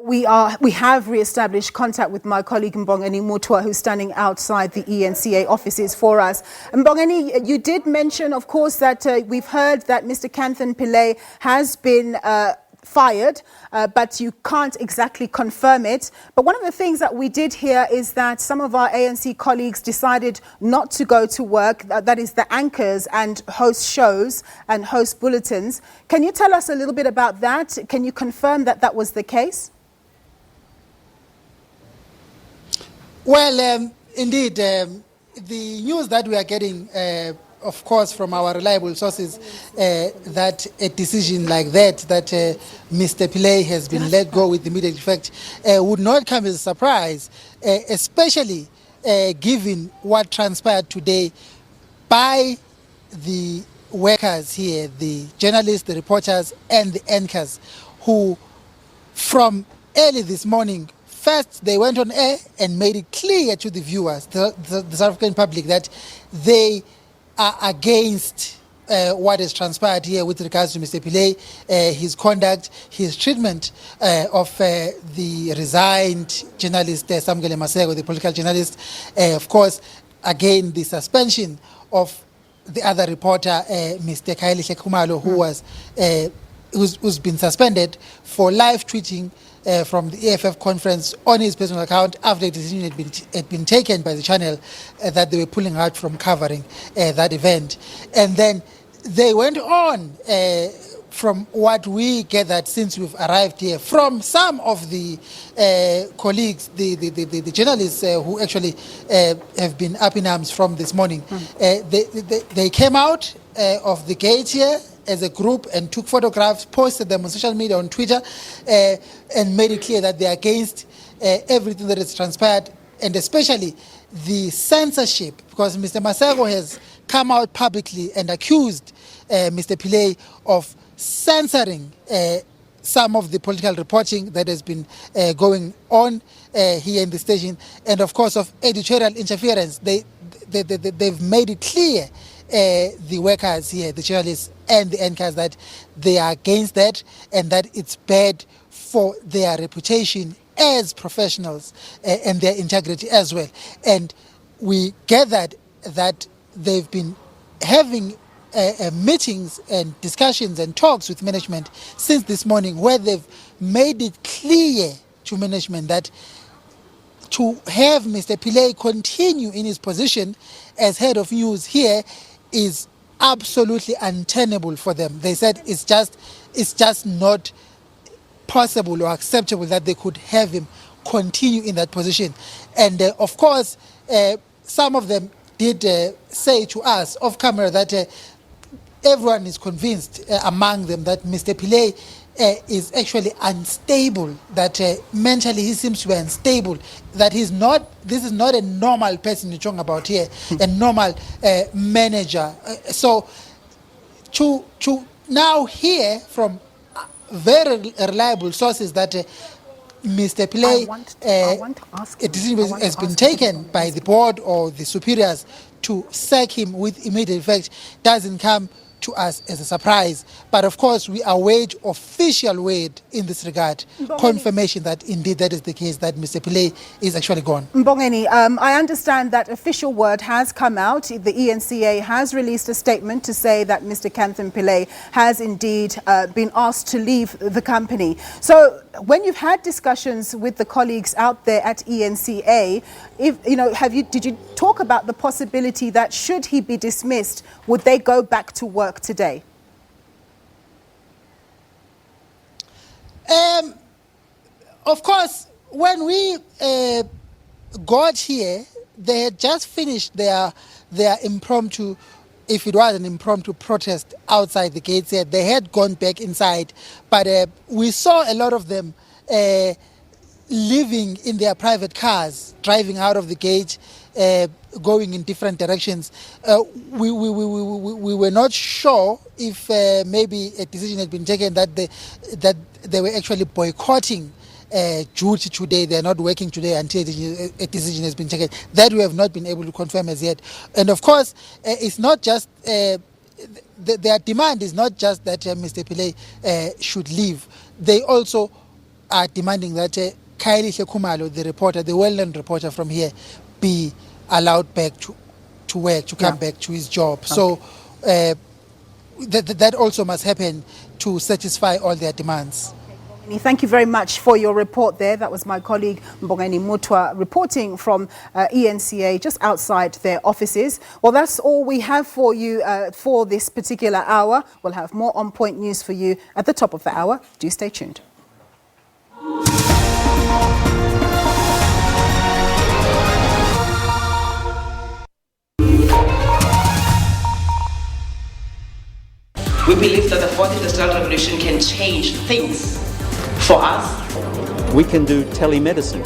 We have re-established contact with my colleague Mbongeni Mutua, who's standing outside the eNCA offices for us. Mbongeni, you did mention, of course, that we've heard that Mr. Kanthan Pillay has been fired, but you can't exactly confirm it. But one of the things that we did hear is that some of our ANC colleagues decided not to go to work, that is the anchors and host shows and host bulletins. Can you tell us a little bit about that? Can you confirm that that was the case? Well, indeed, the news that we are getting, of course, from our reliable sources, that a decision like that Mr. Pillay has been let go with immediate effect, would not come as a surprise, especially given what transpired today by the workers here, the journalists, the reporters, and the anchors, who from early this morning, first, they went on air and made it clear to the viewers, the South African public, that they are against what has transpired here with regards to Mr. Pillay, his conduct, his treatment of the resigned journalist, Samgele Masego, the political journalist. Of course, again, the suspension of the other reporter, Mr. Kaili Shekumalo, who's been suspended for live tweeting from the EFF conference on his personal account after the decision had been taken by the channel that they were pulling out from covering that event. And then they went on, from what we gathered since we've arrived here, from some of the colleagues, the journalists who actually have been up in arms from this morning. They came out of the gate here as a group and took photographs, posted them on social media, on Twitter, and made it clear that they're against everything that has transpired, and especially the censorship, because Mr. Masego has come out publicly and accused Mr. Pillay of censoring some of the political reporting that has been going on here in the station, and of course of editorial interference. They've made it clear, the workers here, the journalists and the anchors, that they are against that and that it's bad for their reputation as professionals and their integrity as well. And we gathered that they've been having meetings and discussions and talks with management since this morning, where they've made it clear to management that to have Mr. Pillay continue in his position as head of news here is absolutely untenable for them. They said it's just not possible or acceptable that they could have him continue in that position. And of course, some of them did say to us off camera that everyone is convinced among them that Mr. Pillay is actually unstable, that mentally he seems to be unstable, that this is not a normal person you're talking about here, a normal manager. So to now hear from very reliable sources that Mr. Pillay, a decision has been taken by the board or the superiors to sack him with immediate effect, doesn't come to us as a surprise. But of course, we await official word in this regard, confirmation that indeed that is the case, that Mr. Pillay is actually gone. Mbongeni, I understand that official word has come out. The eNCA has released a statement to say that Mr. Kanthan Pillay has indeed been asked to leave the company. So when you've had discussions with the colleagues out there at eNCA, did you talk about the possibility that should he be dismissed, would they go back to work today? Of course, when we got here, they had just finished their impromptu, if it was an impromptu protest outside the gates here. They had gone back inside, but we saw a lot of them living in their private cars, driving out of the gate, going in different directions. We were not sure if maybe a decision had been taken that they were actually boycotting duty today. They are not working today until a decision has been taken. That we have not been able to confirm as yet. And of course, it's not just their demand is not just that Mr. Pillay should leave. They also are demanding that Kylie Khumalo, the reporter, the well-known reporter from here, be allowed back to work, to come back to his job. Okay. So that also must happen to satisfy all their demands. Thank you very much for your report there. That was my colleague Mbongeni Mutwa reporting from eNCA just outside their offices. Well, that's all we have for you for this particular hour. We'll have more on-point news for you at the top of the hour. Do stay tuned. We believe that the fourth industrial revolution can change things for us. We can do telemedicine.